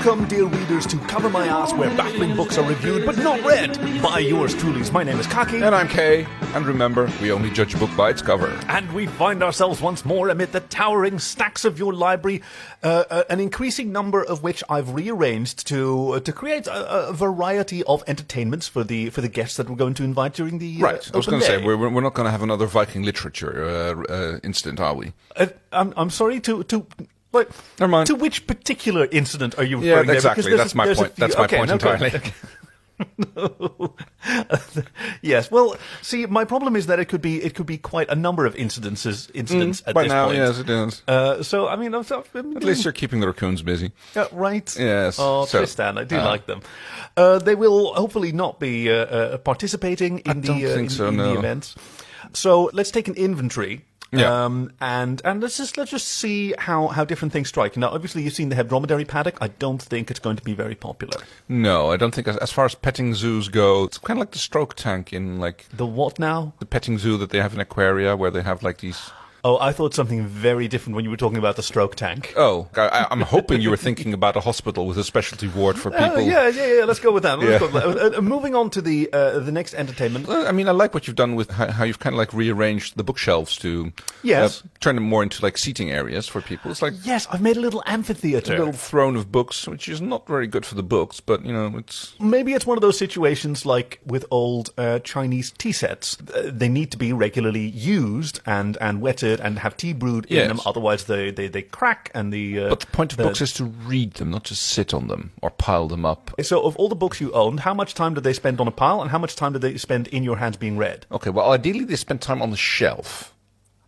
Welcome, dear readers, to Cover My Ass, where baffling books are reviewed but not read by yours truly. My name is Kaki. And I'm Kay. And remember, we only judge a book by its cover. And we find ourselves once more amid the towering stacks of your library, an increasing number of which I've rearranged to create a variety of entertainments for the guests that we're going to invite during the Right. I was going to say, we're we're not going to have another Viking literature incident, are we? I'm sorry to. But never mind. To which particular incident are you referring Yeah, exactly. That's my point. That's my point entirely. No. Yes. Well, see, my problem is that it could be quite a number of incidents at by this now, point. yes, it is. So I mean, At least you're keeping the raccoons busy. Right. Yes. Oh, so, Tristan, I do like them. They will hopefully not be participating in the events. So let's take an inventory. Yeah. And let's just see how different things strike. Now, obviously, you've seen the Hebdromedary paddock. I don't think it's going to be very popular. No, I don't think. As far as petting zoos go, it's kind of like the stroke tank in like the what now? The petting zoo that they have in Aquaria, where they have like these. Oh, I thought something very different when you were talking about the stroke tank. Oh, I'm hoping you were thinking about a hospital with a specialty ward for people. Yeah. Let's go with that. Let's go with that. Moving on to the next entertainment. I mean, I like what you've done with how you've kind of like rearranged the bookshelves to turn them more into like seating areas for people. It's like I've made a little amphitheater, a little throne of books, which is not very good for the books, but you know, it's maybe it's one of those situations like with old Chinese tea sets. They need to be regularly used and wetted and have tea brewed in them, otherwise they crack and the... But the point of books is to read them, not just sit on them or pile them up. So of all the books you owned, how much time did they spend on a pile and how much time did they spend in your hands being read? Okay, well, ideally they spend time on the shelf.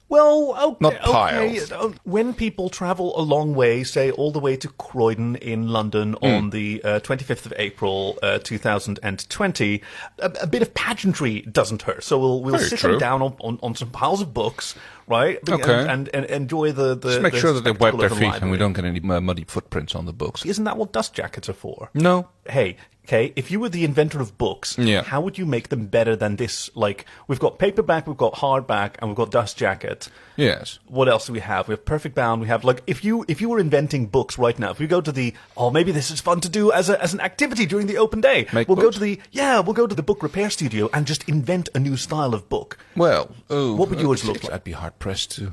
Well, okay. Not piles. Okay. When people travel a long way, say all the way to Croydon in London on the 25th of April 2020, a bit of pageantry doesn't hurt. So we'll sit them down on some piles of books, right? Okay. And enjoy the just make sure that they wipe their feet library. and we don't get any muddy footprints on the books. Isn't that what dust jackets are for? No. Hey, okay, if you were the inventor of books, how would you make them better than this? Like, we've got paperback, we've got hardback, and we've got dust jacket. Yes. What else do we have? We have perfect bound. We have, like, if you were inventing books right now, if we go to the, maybe this is fun to do as an activity during the open day. We'll go to the book repair studio and just invent a new style of book. Well, what would yours look like? I'd be hard pressed to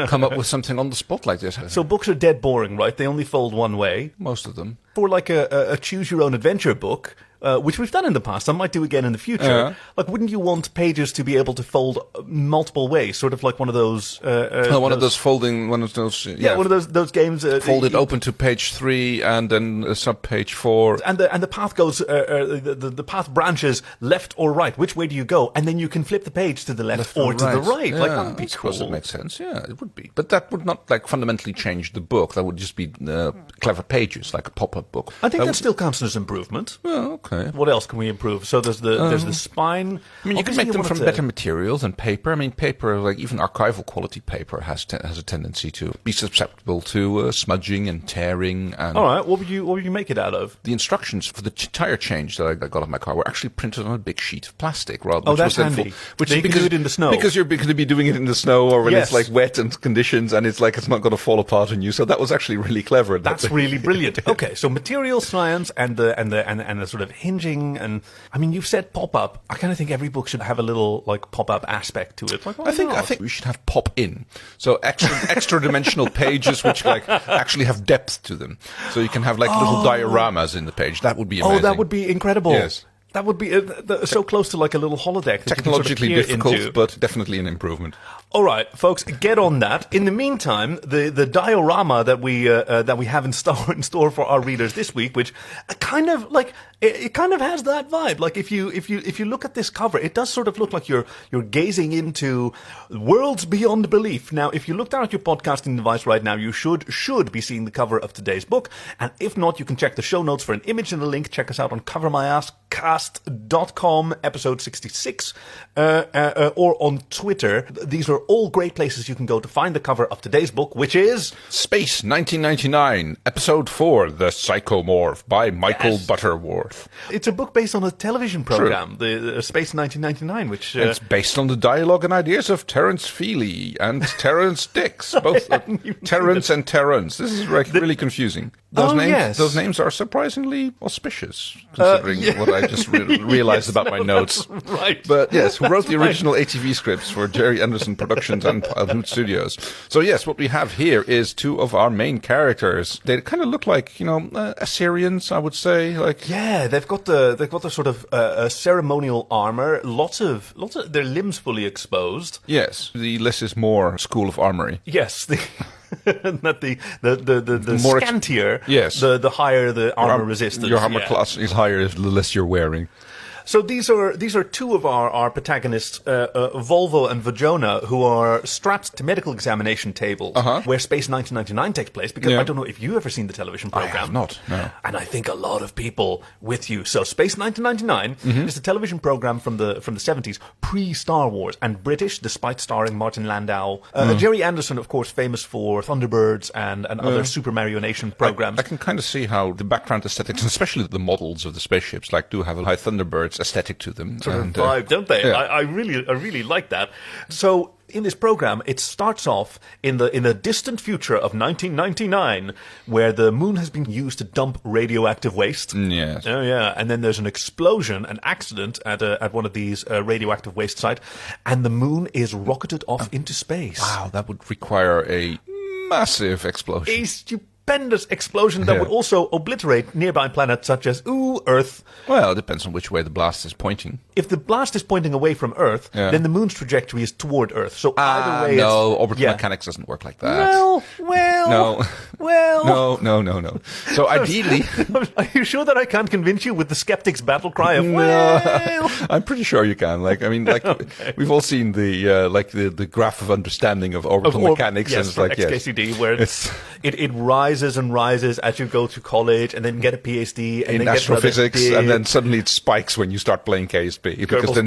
come up with something on the spot like this. So books are dead boring, right? They only fold one way. Most of them. For like a choose-your-own-adventure book, which we've done in the past, I might do again in the future. Like, wouldn't you want pages to be able to fold multiple ways, sort of like one of those? One of those games. Fold it open to page 3 and then sub page 4. And the path goes, the path branches left or right. Which way do you go? And then you can flip the page to the left or to the right. Yeah, like, that would be cool. I suppose it makes sense. Yeah, it would be. But that would not like fundamentally change the book. That would just be clever pages, like a pop-up book. I think that still counts as improvement. Oh, okay. What else can we improve? So there's the spine. I mean, you can make them from better materials than paper. I mean, paper, like even archival quality paper, has a tendency to be susceptible to smudging and tearing. And all right, what would you make it out of? The instructions for the tire change that I got off my car were actually printed on a big sheet of plastic. That's handy. Which you can do it in the snow. Because you're going to be doing it in the snow or when it's like wet and conditions, and it's like it's not going to fall apart on you. So that was actually really clever. That's really brilliant. Okay, so material science and the sort of hinging. And I mean, you've said pop-up. I kind of think every book should have a little like pop-up aspect to it. Like, I think we should have pop-in. So extra dimensional pages which like actually have depth to them. So you can have like little dioramas in the page. That would be amazing. Oh, that would be incredible. Yes. That would be so close to like a little holodeck. Technologically difficult, but definitely an improvement. All right, folks, get on that. In the meantime, the diorama that we have in store for our readers this week, which kind of like it kind of has that vibe. Like if you look at this cover, it does sort of look like you're gazing into worlds beyond belief. Now, if you look down at your podcasting device right now, you should be seeing the cover of today's book, and if not, you can check the show notes for an image and a link. Check us out on Cover My Ass. podcast.com, episode 66, or on Twitter. These are all great places you can go to find the cover of today's book, which is Space 1999, Episode 4, The Psychomorph by Michael Butterworth. It's a book based on a television program, the Space 1999, which... It's based on the dialogue and ideas of Terence Feely and Terence Dix, both Terence and Terence. This is really confusing. Those names are surprisingly auspicious, considering what I just realized about my notes. Right. But yes, who wrote the original ATV scripts for Jerry Anderson Productions and Hoot Studios. So yes, what we have here is two of our main characters. They kind of look like, Assyrians, I would say. Yeah, they've got the sort of ceremonial armor, lots of their limbs fully exposed. Yes, the less is more School of Armory. Yes, not the more scantier, yes, the higher the armor resistance. Your armor class is higher the less you're wearing. So these are two of our protagonists, Volvo and Vajona, who are strapped to medical examination tables where Space 1999 takes place, because I don't know if you've ever seen the television program. I have not, no. And I think a lot of people with you. So Space 1999 is a television program from the 70s, pre-Star Wars, and British, despite starring Martin Landau. Jerry Anderson, of course, famous for Thunderbirds and other Super Mario Nation programs. I can kind of see how the background aesthetics, especially the models of the spaceships, do have a high Thunderbirds aesthetic to them. Sort of vibe, don't they? Yeah. I really like that. So in this program, it starts off in the distant future of 1999, where the moon has been used to dump radioactive waste. Yes. Oh yeah, and then there's an explosion, an accident at one of these radioactive waste sites, and the moon is rocketed off into space. Wow, that would require a massive explosion. A stupendous explosion that would also obliterate nearby planets such as Earth. Well, it depends on which way the blast is pointing. If the blast is pointing away from Earth, then the moon's trajectory is toward Earth. So either way, orbital mechanics doesn't work like that. No. So ideally, are you sure that I can't convince you with the skeptic's battle cry of well? I'm pretty sure you can. Okay. We've all seen the graph of understanding of orbital mechanics, and it's like XKCD, where it rises and rises as you go to college, and then get a PhD and in then astrophysics, and then suddenly it spikes when you start playing KSP. Because then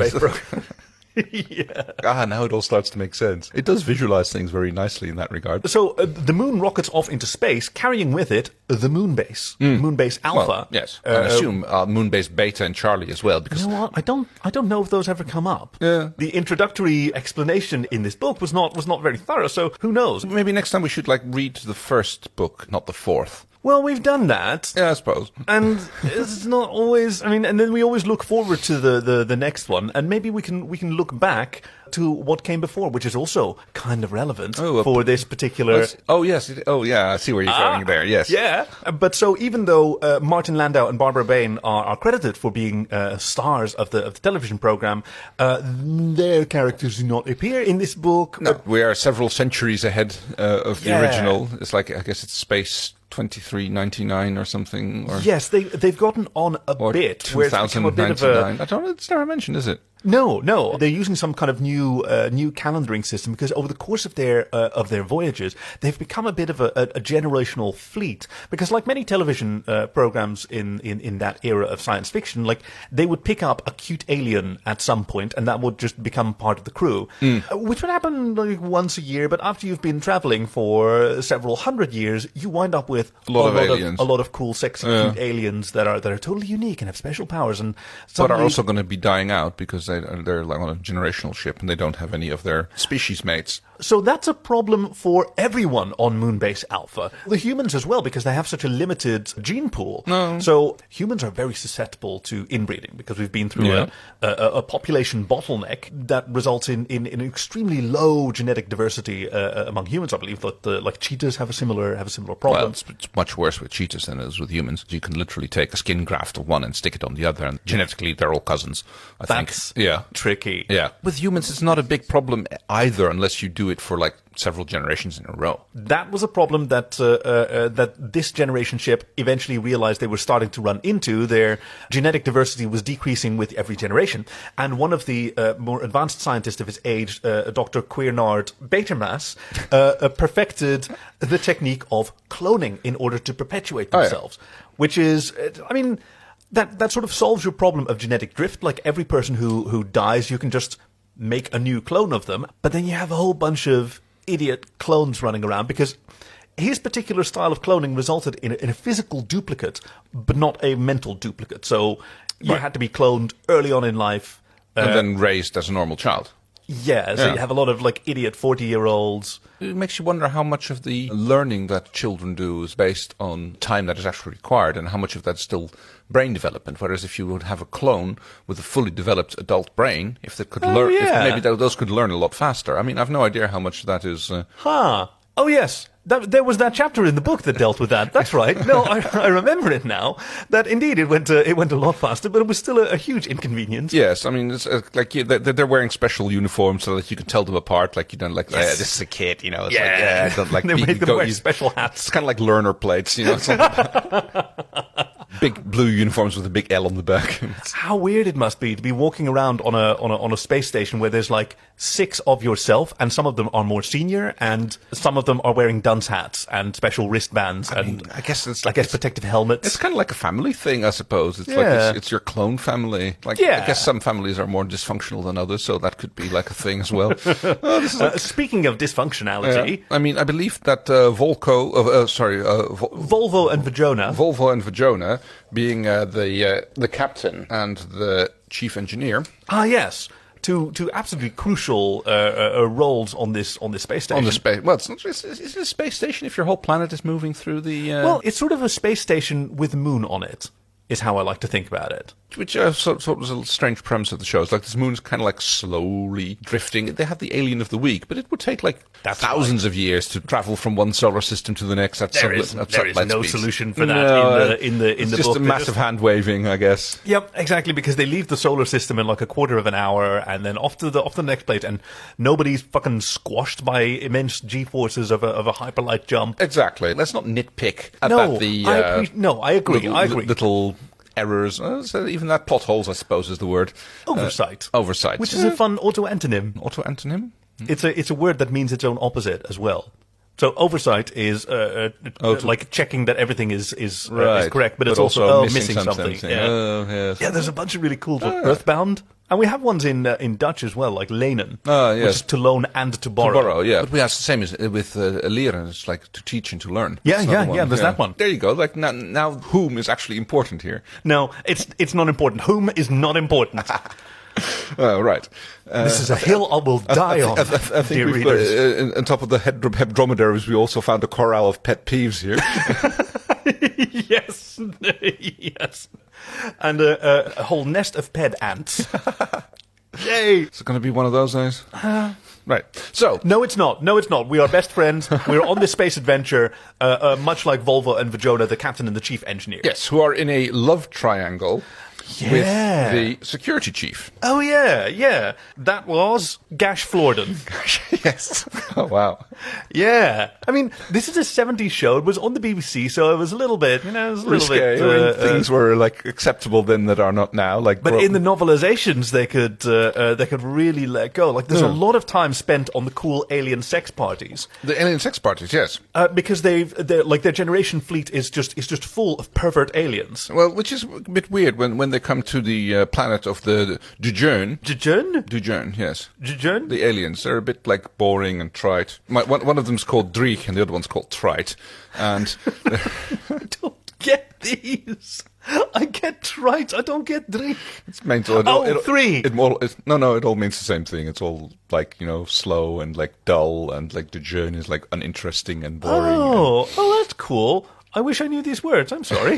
now it all starts to make sense. It does visualize things very nicely in that regard. So the moon rockets off into space, carrying with it the Moonbase, Moonbase Alpha. Well, yes, I assume Moonbase Beta and Charlie as well. Because you know what? I don't know if those ever come up. Yeah. The introductory explanation in this book was not very thorough. So who knows? Maybe next time we should read the first book, not the fourth. Well, we've done that. Yeah, I suppose. And it's not always, and then we always look forward to the next one, and maybe we can look back to what came before, which is also kind of relevant for this particular... yes. I see where you're going there, yes. Yeah. But so even though Martin Landau and Barbara Bain are credited for being stars of the television program, their characters do not appear in this book. No, we are several centuries ahead of the original. It's I guess it's Space 2399 or something. Or yes, they've gotten on a bit. 2099. I don't know, it's never mentioned, is it? No. They're using some kind of new calendaring system, because over the course of their voyages, they've become a bit of a generational fleet. Because like many television programs in that era of science fiction, they would pick up a cute alien at some point, and that would just become part of the crew, which would happen once a year. But after you've been traveling for several hundred years, you wind up with a lot of cool, sexy, cute aliens that are totally unique and have special powers, and but are also going to be dying out because they're on a generational ship and they don't have any of their species mates. So that's a problem for everyone on Moonbase Alpha. The humans as well, because they have such a limited gene pool. No. So humans are very susceptible to inbreeding, because we've been through a population bottleneck that results in extremely low genetic diversity among humans. I believe that cheetahs have a similar problem. Well, it's much worse with cheetahs than it is with humans. You can literally take a skin graft of one and stick it on the other, and genetically they're all cousins. That's tricky. Yeah. With humans, it's not a big problem either, unless you do it for several generations in a row. That was a problem that this generation ship eventually realized they were starting to run into. Their genetic diversity was decreasing with every generation. And one of the more advanced scientists of his age, Dr. Quernard Batermas, perfected the technique of cloning in order to perpetuate themselves. Which is, that sort of solves your problem of genetic drift. Like every person who dies, you can just make a new clone of them. But then you have a whole bunch of idiot clones running around because his particular style of cloning resulted in a physical duplicate, but not a mental duplicate. So you had to be cloned early on in life. And then raised as a normal child. Yeah, so you have a lot of like idiot 40-year-olds. It makes you wonder how much of the learning that children do is based on time that is actually required and how much of that's still brain development. Whereas if you would have a clone with a fully developed adult brain, if they could learn, if maybe those could learn a lot faster. I mean, I've no idea how much that is. Oh, yes. There was that chapter in the book that dealt with that. That's right. No, I remember it now. That indeed it went a lot faster, but it was still a huge inconvenience. Yes, I mean, it's like they're wearing special uniforms so that you can tell them apart. Like you don't like this is a kid, you know. It's they make them wear special hats. It's kind of like learner plates, you know. It's like big blue uniforms with a big L on the back. How weird it must be to be walking around on a space station where there's like 6 of yourself, and some of them are more senior, and some of them are wearing dunce hats and special wristbands, I guess it's like protective helmets. It's kind of like a family thing, I suppose. It's like it's your clone family. Like I guess some families are more dysfunctional than others, so that could be like a thing as well. Speaking of dysfunctionality, I mean, I believe that Volvo and Vajona, being the captain and the chief engineer. Ah, yes. To absolutely crucial roles on this space station. On the space, well, is it a space station if your whole planet is moving through the? Well, it's sort of a space station with a moon on it, is how I like to think about it. Which sort of was a strange premise of the show. It's like this moon's kind of like slowly drifting. They have the alien of the week, but it would take like thousands of years to travel from one solar system to the next. There is no solution for that in the it's book. Just a massive hand waving, I guess. Yep, exactly, because they leave the solar system in like a quarter of an hour, and then off to the next place, and nobody's fucking squashed by immense g-forces of a hyperlight jump. Exactly. Let's not nitpick about the. I agree. Little errors, so even that plot holes, I suppose, is the word. Oversight. Oversight. Which is a fun auto-antonym. Auto-antonym? It's a word that means its own opposite as well. So oversight is like checking that everything is correct, but it's also missing something. Yeah. Yes. Yeah, there's a bunch of really cool Earthbound. And we have ones in Dutch as well, like lenen, yes. which is to loan and to borrow. To borrow, yeah. But we have the same as with leren. It's like to teach and to learn. Yeah, there's that one. There you go. Like now, whom is actually important here? No, it's not important. Whom is not important. Right. This is a hill I will die on. I think dear readers. On top of the hedromedaries, we also found a corral of pet peeves here. Yes. And a whole nest of pet ants. Yay! Is it going to be one of those days? Right. So no, it's not. We are best friends. We're on this space adventure, much like Volvo and Vajona, the captain and the chief engineer. Yes, who are in a love triangle. Yeah. With the security chief. Oh, yeah. That was Gash Florden. Yes. Oh, wow. Yeah. I mean, this is a 70s show. It was on the BBC, so it was a little bit, risque. Things were, like, acceptable then that are not now. Like, but in the novelizations, they could really let go. Like, there's a lot of time spent on the cool alien sex parties. The alien sex parties, yes. Because their generation fleet is just full of pervert aliens. Well, which is a bit weird when they come to the planet of the Dujern. Dujern, yes. Dujern? The aliens. They're a bit like boring and trite. One of them's called Dreek and the other one's called Trite. And I don't get these. I get trite. I don't get Dreek. It's mental. Three. It all means the same thing. It's all like, slow and like dull, and like Dujern is like uninteresting and boring. Oh, that's cool. I wish I knew these words. I'm sorry.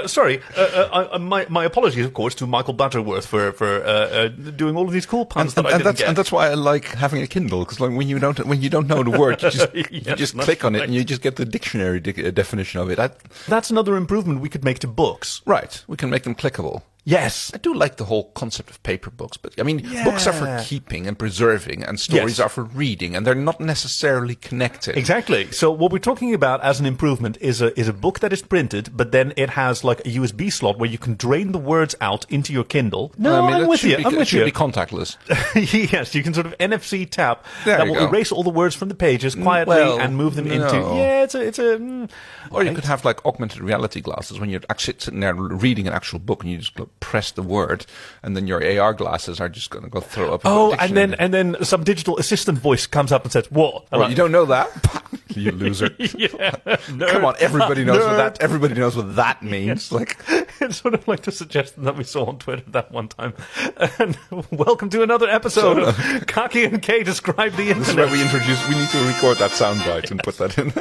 Sorry. My apologies, of course, to Michael Butterworth for doing all of these cool puns that I didn't get. And that's why I like having a Kindle, because like when you don't know the word, you just click on it and you just get the dictionary definition of it. That's another improvement we could make to books. Right. We can make them clickable. Yes. I do like the whole concept of paper books, but I mean, books are for keeping and preserving, and stories are for reading, and they're not necessarily connected. Exactly. So what we're talking about as an improvement is a book that is printed, but then it has like a USB slot where you can drain the words out into your Kindle. No, I mean, I'm with you. It should be contactless. Yes, you can sort of NFC tap that will erase all the words from the pages quietly and move them into. Yeah, it's a. Or you could have like augmented reality glasses when you're actually sitting there reading an actual book, and you just press the word, and then your AR glasses are just going to go throw up. And then some digital assistant voice comes up and says, "What? Oh, you don't know that? You loser!" Come on, everybody knows what that. Everybody knows what that means. Like, it's sort of like the suggestion that we saw on Twitter that one time. And welcome to another episode of Kaki and Kay Describe the Internet. This is where we need to record that soundbite and put that in.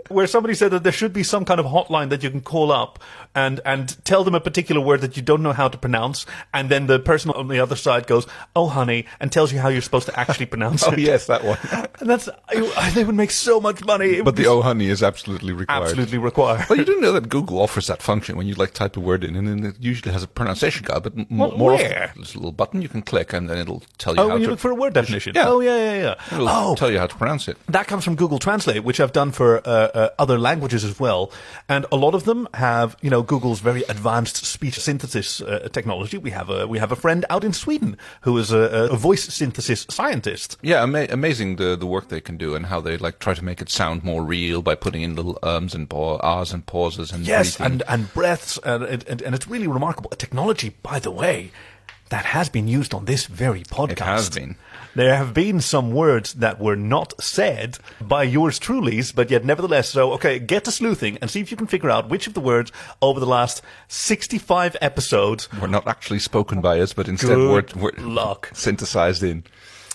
Where somebody said that there should be some kind of hotline that you can call up and tell them a particular word that you don't know how to pronounce, and then the person on the other side goes, "Oh, honey," and tells you how you're supposed to actually pronounce it. Oh, yes, that one. And they would make so much money. But the "oh, honey" is absolutely required. Absolutely required. Well, you do know that Google offers that function when you like type a word in, and then it usually has a pronunciation guide, but more often there's a little button you can click, and then it'll tell you how to... when you look for a word definition. Yeah. Oh, yeah. It'll tell you how to pronounce it. That comes from Google Translate, which I've done for other languages as well. And a lot of them have, Google's very advanced speech synthesis technology. We have a friend out in Sweden who is a voice synthesis scientist. Yeah, amazing the work they can do, and how they like try to make it sound more real by putting in little ums and ahs and pauses and breathing. and breaths, and it's really remarkable. A technology, by the way, that has been used on this very podcast. It has been. There have been some words that were not said by yours truly's, but yet nevertheless. So, okay, get to sleuthing and see if you can figure out which of the words over the last 65 episodes were not actually spoken by us, but instead were synthesized in.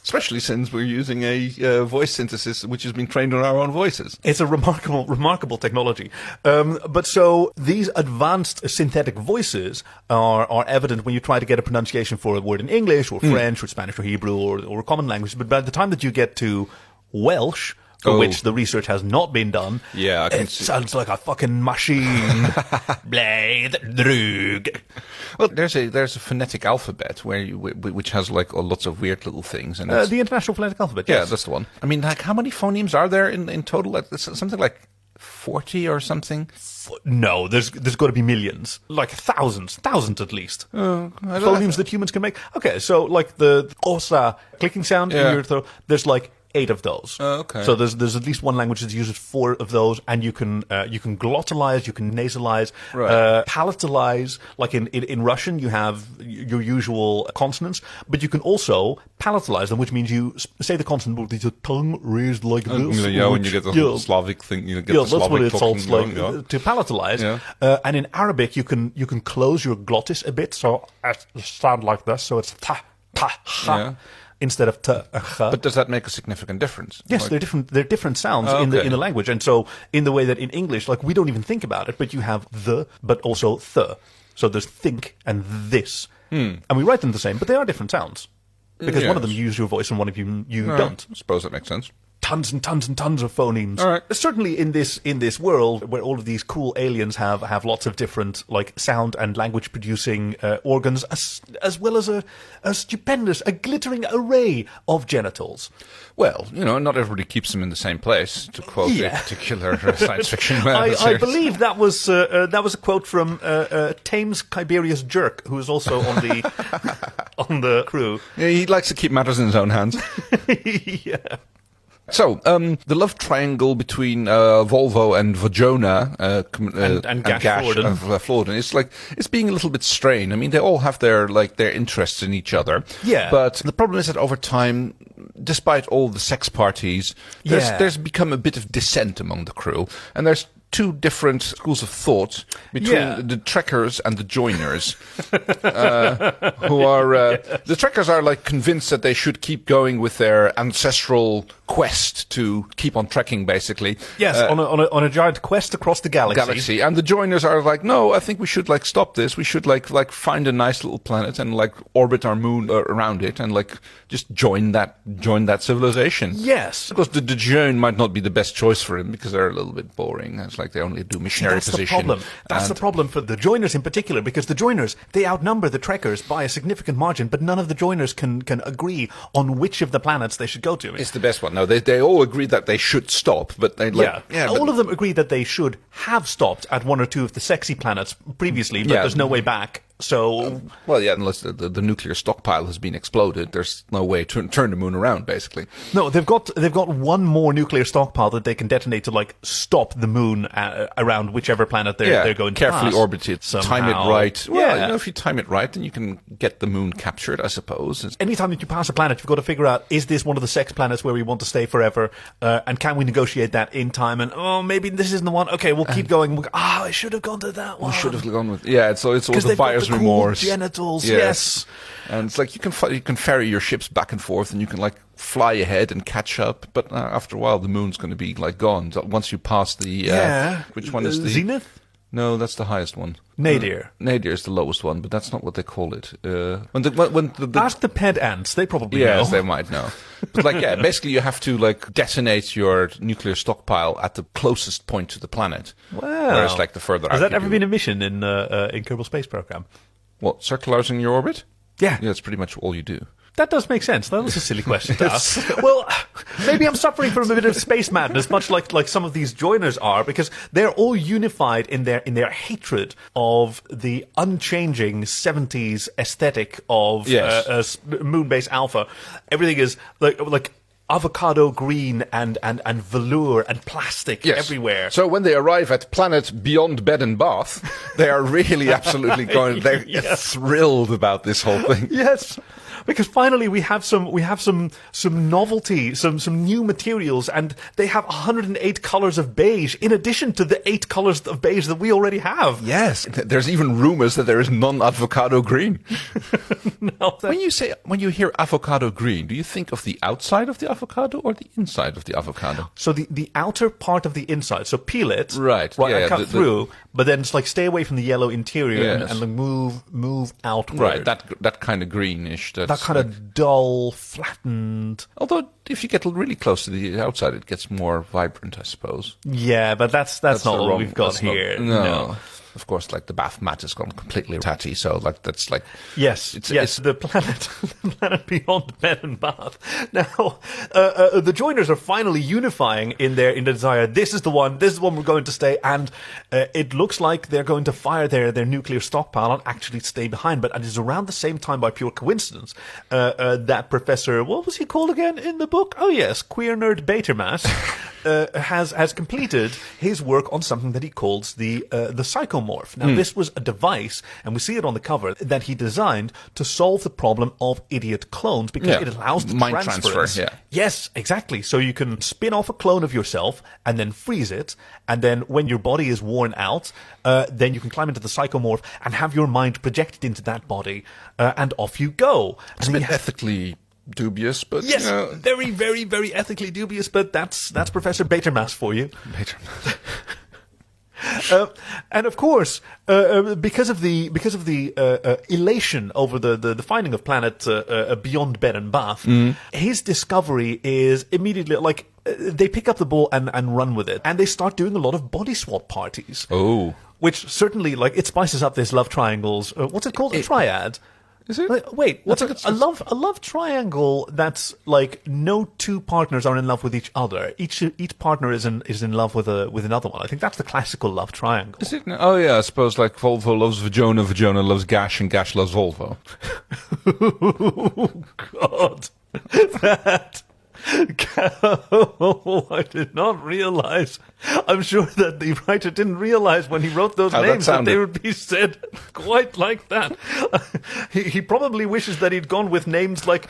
Especially since we're using a voice synthesis which has been trained on our own voices. It's a remarkable technology. But so these advanced synthetic voices are evident when you try to get a pronunciation for a word in English or French or Spanish or Hebrew or a common language. But by the time that you get to Welsh, for which the research has not been done, it sounds like a fucking machine. Blade drug. Well, there's a phonetic alphabet which has like lots of weird little things, and the International Phonetic Alphabet. Yes. Yeah, that's the one. I mean, like, how many phonemes are there in total? Something like 40 or something. No, there's got to be millions, like thousands at least. Phonemes that humans can make. Okay, so like the osa clicking sound in your throat, there's like 8 of those. Okay. So there's at least one language that uses 4 of those, and you can glottalize, you can nasalize, palatalize. Like in Russian, you have your usual consonants, but you can also palatalize them, which means you say the consonant with your tongue raised like this. Yeah, when you get the whole Slavic thing, you get the Slavic that's what it sounds like to palatalize. Yeah. And in Arabic, you can close your glottis a bit, so it sound like this. So it's ta ha. Yeah. Instead of ta. But does that make a significant difference? Yes, they're different. They're different sounds in the language, and so in the way that in English, like we don't even think about it, but you have the, but also the. So there's think and this, and we write them the same, but they are different sounds because one of them you use your voice and one of you don't. I suppose that makes sense. Tons and tons and tons of phonemes. All right. Certainly in this world where all of these cool aliens have lots of different like sound and language producing organs, as well as a glittering array of genitals. Well, not everybody keeps them in the same place. To quote a particular science fiction I believe that was a quote from Thames Tiberius Jerk, who is also on the crew. Yeah, he likes to keep matters in his own hands. Yeah. So, the love triangle between Volvo and Vajona and Gash of Florden it's being a little bit strained. I mean, they all have their interests in each other. Yeah. But the problem is that over time, despite all the sex parties, there's become a bit of dissent among the crew, and there's 2 different schools of thought between the trekkers and the joiners, who are the trekkers are like convinced that they should keep going with their ancestral quest to keep on trekking, basically. Yes, on a giant quest across the galaxy. And the joiners are like, no, I think we should stop this. We should like find a nice little planet and orbit our moon around it and just join that civilization. Yes, because the join might not be the best choice for him because they're a little bit boring. It's like they only do missionary That's position. the problem. That's the problem for the joiners in particular, because the joiners, they outnumber the trekkers by a significant margin, but none of the joiners can agree on which of the planets they should go to. It's the best one. No, they all agree that they should stop, but they all of them agree that they should have stopped at one or two of the sexy planets previously, but there's no way back. So, unless the nuclear stockpile has been exploded, there's no way to turn the moon around. Basically, no. They've got one more nuclear stockpile that they can detonate to stop the moon around whichever planet they're going to carefully pass. orbit it, somehow. time it right. Well, if you time it right, then you can get the moon captured, I suppose. Anytime that you pass a planet, you've got to figure out, is this one of the sex planets where we want to stay forever, and can we negotiate that in time? And maybe this isn't the one. Okay, we'll keep going. I should have gone to that one. We should have gone with it's all the buyer's remorse. Genitals, yes. And it's like you can ferry your ships back and forth, and you can fly ahead and catch up. But after a while, the moon's going to be gone. Once you pass the which one is the Zenith? No, that's the highest one. Nadir. Nadir is the lowest one, but that's not what they call it. Ask the pedants; they probably know. Yes, they might know. But basically, you have to detonate your nuclear stockpile at the closest point to the planet. Wow. Whereas the further out. Has that ever been a mission in Kerbal Space Program? What, circularizing your orbit? Yeah. That's pretty much all you do. That does make sense. That was a silly question to ask. Well, maybe I'm suffering from a bit of space madness, much like some of these joiners are, because they're all unified in their hatred of the unchanging 70s aesthetic of Moonbase Alpha. Everything is like avocado green and velour and plastic everywhere. So when they arrive at planet beyond bed and bath, they are really absolutely they're thrilled about this whole thing. Yes. Because finally we have some novelty, some new materials, and they have 108 colors of beige in addition to the 8 colors of beige that we already have. Yes, there's even rumors that there is non-avocado green. No, when you hear avocado green, do you think of the outside of the avocado or the inside of the avocado? So the outer part of the inside. So peel it, right? And cut through, but then it's stay away from the yellow interior and move outward. Right, that kind of greenish. That kind of dull, flattened. Although, if you get really close to the outside, it gets more vibrant, I suppose. Yeah, but that's not what we've got here. No. Of course, the bath mat has gone completely tatty, so that's yes, it's the planet beyond bed and bath. Now, the joiners are finally unifying in their desire. This is the one we're going to stay, and it looks like they're going to fire their nuclear stockpile and actually stay behind. But it is around the same time, by pure coincidence, that Professor, what was he called again in the book? Oh yes, Queer Nerd Batermas. Has completed his work on something that he calls the Psychomorph. Now, this was a device, and we see it on the cover, that he designed to solve the problem of idiot clones, because it allows the mind transference. transfer. Yes, exactly. So you can spin off a clone of yourself and then freeze it, and then when your body is worn out, then you can climb into the Psychomorph and have your mind projected into that body, and off you go. It's a bit ethically dubious, but yes, very, very, very ethically dubious. But that's Professor Batermas for you. Batermas. And of course, because of the elation over the finding of planet beyond bed and bath, his discovery is immediately they pick up the ball and run with it, and they start doing a lot of body swap parties. Oh, which certainly it spices up this love triangles. What's it called? A triad. Is it? Wait, what's a love triangle that's no two partners are in love with each other. Each partner is in love with another one. I think that's the classical love triangle. Is it? Oh yeah, I suppose Volvo loves Vagona, Vagona loves Gash, and Gash loves Volvo. Oh God, that. Oh, I did not realize. I'm sure that the writer didn't realize when he wrote those names that they would be said quite like that. He probably wishes that he'd gone with names like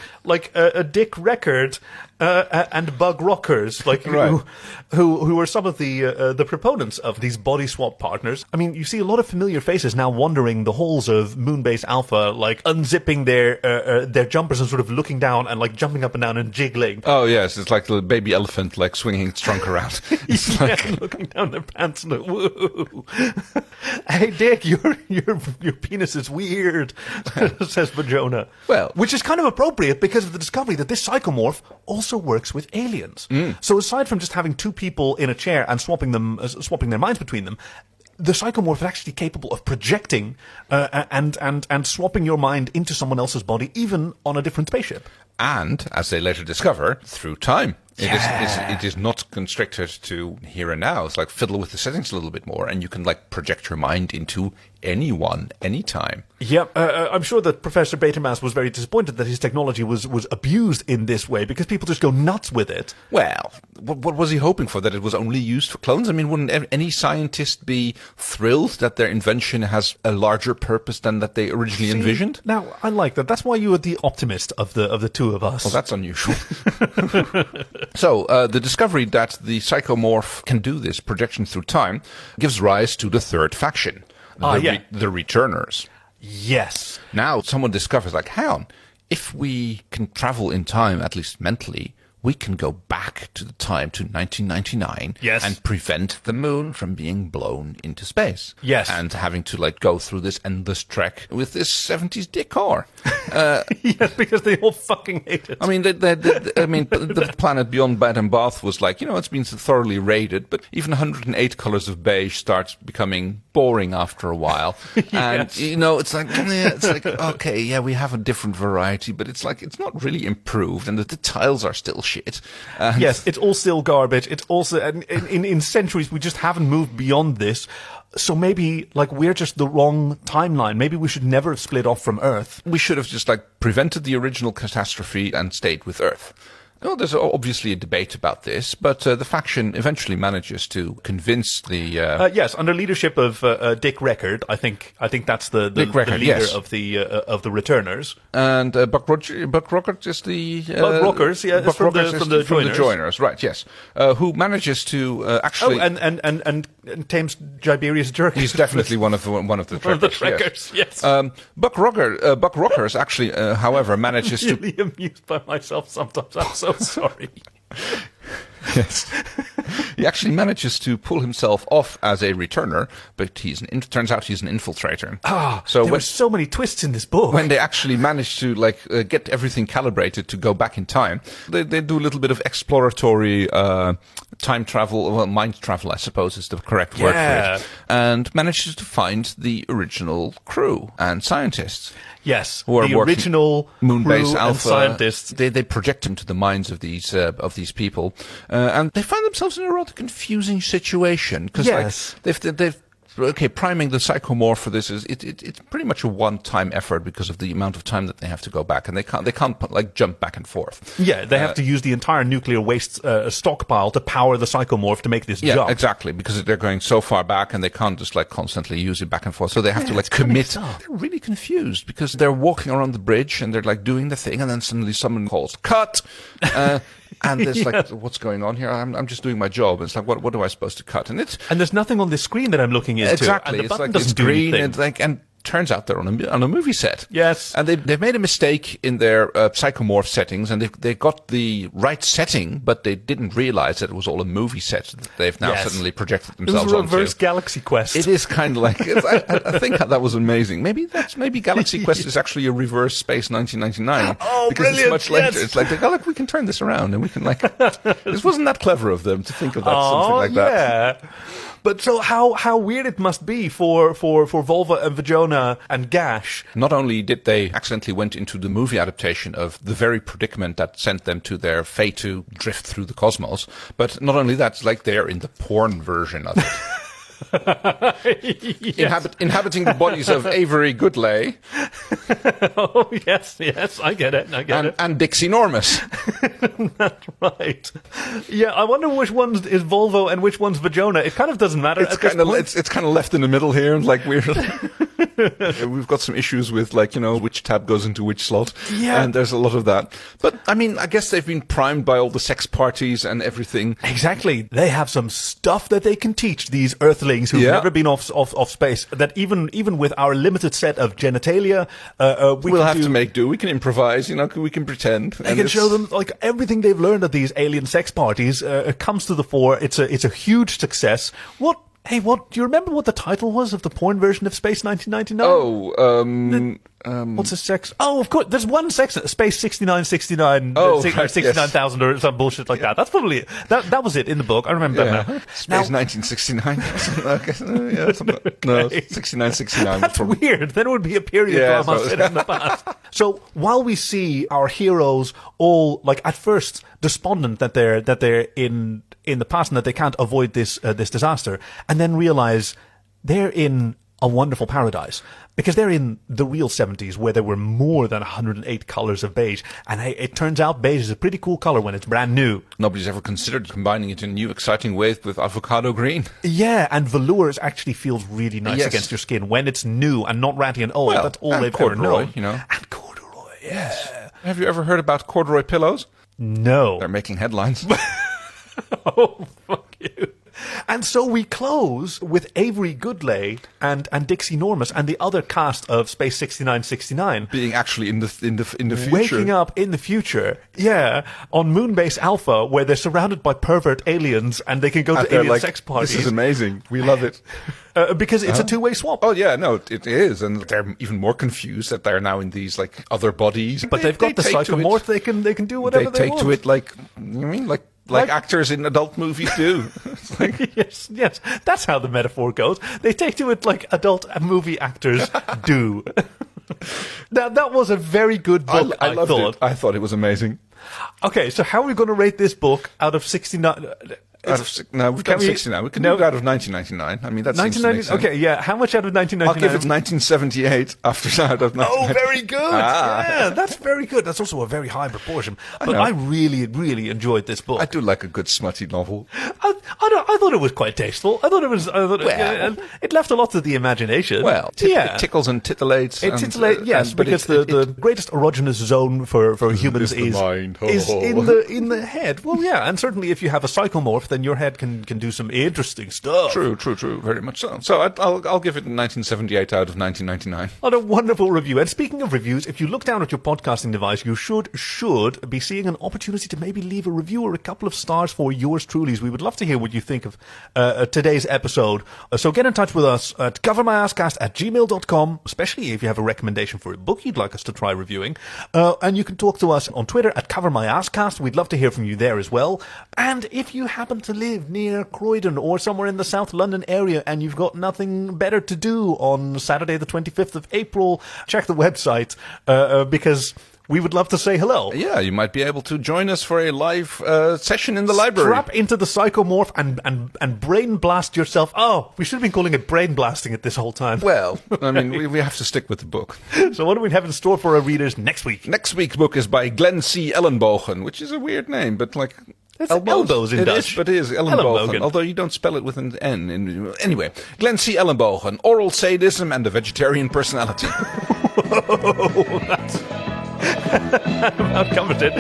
a Dick Record and Bug Rockers, right. who are some of the proponents of these body swap partners. I mean, you see a lot of familiar faces now wandering the halls of Moonbase Alpha, unzipping their jumpers and sort of looking down and jumping up and down and jiggling. Oh yeah, Yes, it's like the baby elephant, like swinging its trunk around. It's looking down their pants and woo. Hey, Dick, your penis is weird, says Vajona. Well, which is kind of appropriate because of the discovery that this psychomorph also works with aliens. So aside from just having two people in a chair and swapping their minds between them, the psychomorph is actually capable of projecting and swapping your mind into someone else's body, even on a different spaceship. And, as they later discover, through time. It is not constricted to here and now. It's like fiddle with the settings a little bit more, and you can like project your mind into anyone, anytime. Yeah, I'm sure that Professor Betamass was very disappointed that his technology was abused in this way, because people just go nuts with it. Well, what was he hoping for? That it was only used for clones? I mean, wouldn't any scientist be thrilled that their invention has a larger purpose than that they originally envisioned? Now, I like that. That's why you are the optimist of the two of us. Well, that's unusual. So, the discovery that the psychomorph can do this projection through time gives rise to the third faction, the Returners. Yes. Now, someone discovers, like, hang on, if we can travel in time, at least mentally, we can go back to the time to 1999 and prevent the moon from being blown into space. Yes. And having to, like, go through this endless trek with this 70s decor. Yes, because they all fucking hate it. I mean, the planet beyond Bed and Bath was like, it's been thoroughly raided, but even 108 colors of beige starts becoming boring after a while. And, it's like, okay, we have a different variety, but it's like, it's not really improved, and the tiles are still shit. Yes, it's all still garbage. It's also, in centuries, we just haven't moved beyond this. So maybe, like, we're just the wrong timeline. Maybe we should never have split off from Earth. We should have just, like, prevented the original catastrophe and stayed with Earth. Well, there's obviously a debate about this, but the faction eventually manages to convince the... yes, under leadership of Dick Record. I think that's the leader of the Returners. And Buck Rockers is the... Buck Rockers, from the Joiners, right, yes. Who manages to actually... Oh, and tames Tiberius Jerk. He's definitely one of the Trekkers, yes. Buck Rockers actually, however, manages to... I'm really amused by myself sometimes. I'm so sorry. Yes. He actually manages to pull himself off as a returner, but turns out he's an infiltrator. So there were so many twists in this book. When they actually manage to get everything calibrated to go back in time, they do a little bit of exploratory time travel, well, mind travel, I suppose is the correct word for it, and manages to find the original crew and scientists. Yes, who are the original Moonbase Alpha scientists. They project into the minds of these people, and they find themselves in a rather confusing situation because they've priming the psychomorph for this it's pretty much a one-time effort because of the amount of time that they have to go back, and they can't like jump back and forth. Yeah, they have to use the entire nuclear waste stockpile to power the psychomorph to make this jump. Yeah, exactly, because they're going so far back and they can't just like constantly use it back and forth. So they have to like commit. They're really confused because they're walking around the bridge and they're like doing the thing, and then suddenly someone calls cut. And there's like, what's going on here? I'm just doing my job. It's like, what am I supposed to cut? And there's nothing on this screen that I'm looking into. Exactly. And the button doesn't it's do green anything. and turns out they're on a movie set. Yes. And they've made a mistake in their psychomorph settings, and they got the right setting, but they didn't realize that it was all a movie set that they've now suddenly projected themselves onto. It was a reverse Galaxy Quest. It is kind of like, I think that was amazing. Maybe Galaxy Quest is actually a reverse Space 1999. Oh, because brilliant. It's much later. Yes. It's like, we can turn this around and we can this wasn't that clever of them to think of that, something like that. Yeah. But so how weird it must be for Volvo and Vajona and Gash. Not only did they accidentally went into the movie adaptation of the very predicament that sent them to their fate to drift through the cosmos, but not only that, it's like they're in the porn version of it. Inhabiting the bodies of Avery Goodlay. Oh, yes, I get it. And Dixie Normus. That's right. Yeah, I wonder which one's is Volvo and which one's Vajona. It kind of doesn't matter. It's kind of left in the middle here, and like we're. We've got some issues with, like, which tab goes into which slot. Yeah. And there's a lot of that. But, I mean, I guess they've been primed by all the sex parties and everything. Exactly. They have some stuff that they can teach these Earthlings who've never been off space. That even with our limited set of genitalia, we'll have to make do. We can improvise, we can pretend. They can show them, like, everything they've learned at these alien sex parties comes to the fore. It's a huge success. Do you remember what the title was of the porn version of Space 1999? What's the sex? Oh, of course. There's one sex, Space 6969, 69,000 or some bullshit like that. That's probably it. That was it in the book. I remember that now. Space 1969. No, 6969. That's weird. Then it would be a period drama set in the past. So while we see our heroes all, like, at first despondent that they're in the past and that they can't avoid this disaster, and then realize they're in a wonderful paradise because they're in the real 70s where there were more than 108 colors of beige, and it turns out beige is a pretty cool color when it's brand new. Nobody's ever considered combining it in new exciting ways with avocado green. Yeah, and velour actually feels really nice against your skin when it's new and not ratty and old. That's all they've ever known. And corduroy, yes. Have you ever heard about corduroy pillows? No. They're making headlines. Oh, fuck you. And so we close with Avery Goodlay and Dixie Normus and the other cast of Space 6969 being actually in the future, waking up in the future, on Moonbase Alpha, where they're surrounded by pervert aliens and they can go to alien sex parties. This is amazing. We love it. Because it's a two-way swap. Oh yeah, no, it is, and they're even more confused that they're now in these, like, other bodies. But they've got the Psychomorph. They can do whatever they want. They take to it like actors in adult movies do. Yes, that's how the metaphor goes. They take to it like adult movie actors do. Now, that was a very good book, I loved thought. It. I thought it was amazing. Okay, so how are we going to rate this book out of 69? No, we've done 69. We can do it out of 1999. I mean, that's 1999. Okay, yeah. How much out of 1999? I'll give it 1978 after out of 1999. Oh, very good. Yeah, that's very good. That's also a very high proportion. But I really, really enjoyed this book. I do like a good smutty novel. I thought it was quite tasteful. It left a lot to the imagination. Well, it tickles and titillates. It titillates, yes, because the greatest erogenous zone for humans is in the head. Well, yeah, and certainly if you have a psychomorph, then your head can do some interesting stuff. True, very much so. So I'll give it 1978 out of 1999. What a wonderful review. And speaking of reviews, if you look down at your podcasting device, you should be seeing an opportunity to maybe leave a review or a couple of stars for yours truly. We would love to hear what you think of today's episode. So get in touch with us at covermyasscast@gmail.com, especially if you have a recommendation for a book you'd like us to try reviewing. And you can talk to us on Twitter at covermyasscast. We'd love to hear from you there as well. And if you happen to live near Croydon or somewhere in the South London area and you've got nothing better to do on Saturday the 25th of April, check the website because we would love to say hello. Yeah, you might be able to join us for a live session in the library. Strap into the Psychomorph and brain blast yourself. Oh, we should have been calling it brain blasting it this whole time. Well, I mean, we have to stick with the book. So what do we have in store for our readers next week? Next week's book is by Glenn C. Ellenbogen, which is a weird name, but like... It's elbows in Dutch. But it is Ellenbogen, although you don't spell it with an N. Anyway, Glenn C. Ellenbogen, Oral Sadism and the Vegetarian Personality. That's about covered it.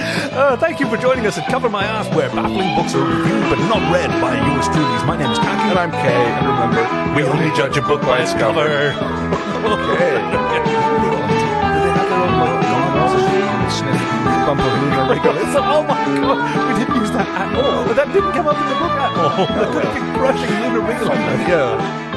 Thank you for joining us at Cover My Ass, where baffling books are reviewed but not read by yours truly. My name is Kaki. And I'm Kay. And remember, we only judge a book by its cover. Okay. Bump of lunar regolith. Oh my god, we didn't use that at all. But that didn't come up in the book at all. That could have been crushing lunar regolith. Yeah.